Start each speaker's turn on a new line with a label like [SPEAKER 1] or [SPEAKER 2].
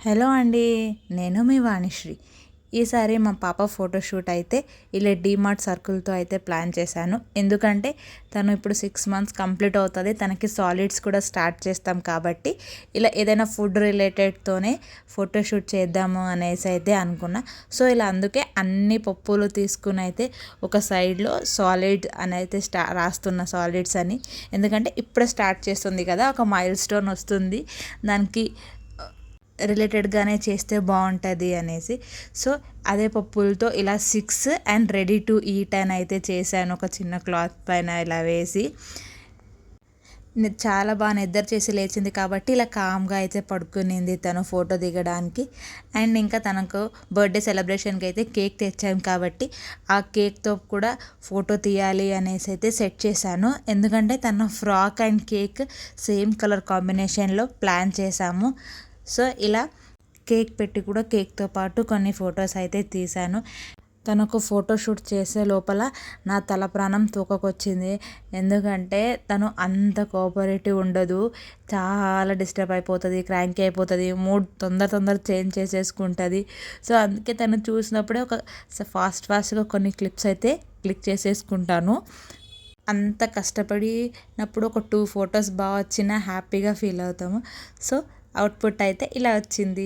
[SPEAKER 1] Hello అండి, నేను మీ వాణిశ్రీ. ఈసారి మా పాప ఫోటోషూట్ అయితే ఇలా డీమార్ట్ సర్కిల్తో అయితే ప్లాన్ చేశాను. ఎందుకంటే తను ఇప్పుడు 6 months కంప్లీట్ అవుతుంది. తనకి సాలిడ్స్ కూడా స్టార్ట్ చేస్తాం కాబట్టి ఇలా ఏదైనా ఫుడ్ రిలేటెడ్తోనే ఫోటోషూట్ చేద్దాము అనేసి అయితే అనుకున్నా. సో ఇలా అందుకే అన్ని పప్పులు తీసుకుని అయితే ఒక సైడ్లో సాలిడ్ అని అయితే రాస్తున్న సాలిడ్స్ అని. ఎందుకంటే ఇప్పుడే స్టార్ట్ చేస్తుంది కదా, ఒక మైల్ స్టోన్ వస్తుంది, దానికి రిలేటెడ్గానే చేస్తే బాగుంటుంది అనేసి. సో అదే పప్పులతో ఇలా 6 అండ్ రెడీ టు ఈట్ అని అయితే చేశాను. ఒక చిన్న క్లాత్ పైన ఇలా వేసి చాలా బాగా నిద్ర చేసి లేచింది కాబట్టి ఇలా కామ్గా అయితే పడుకునింది తను ఫోటో దిగడానికి. అండ్ ఇంకా తనకు బర్త్డే సెలబ్రేషన్కి అయితే కేక్ తెచ్చాను కాబట్టి ఆ కేక్తో కూడా ఫోటో తీయాలి అనేసి అయితే సెట్ చేశాను. ఎందుకంటే తన frock and cake same colour కాంబినేషన్లో ప్లాన్ చేశాము. సో ఇలా కేక్ పెట్టి కూడా కేక్తో పాటు కొన్ని ఫొటోస్ అయితే తీశాను. తనకు ఫోటోషూట్ చేసే లోపల నా తల ప్రాణం తూకకొచ్చింది. ఎందుకంటే తను అంత కోఆపరేటివ్ ఉండదు, చాలా డిస్టర్బ్ అయిపోతుంది, క్రాంకీ అయిపోతుంది, మూడ్ తొందర చేంజ్ చేసేసుకుంటుంది. సో అందుకే తను చూసినప్పుడే ఒక ఫాస్ట్గా కొన్ని క్లిప్స్ అయితే క్లిక్ చేసేసుకుంటాను. అంత కష్టపడినప్పుడు ఒక 2 photos బాగా వచ్చినా హ్యాపీగా ఫీల్ అవుతాము. సో అవుట్పుట్ అయితే ఇలా వచ్చింది.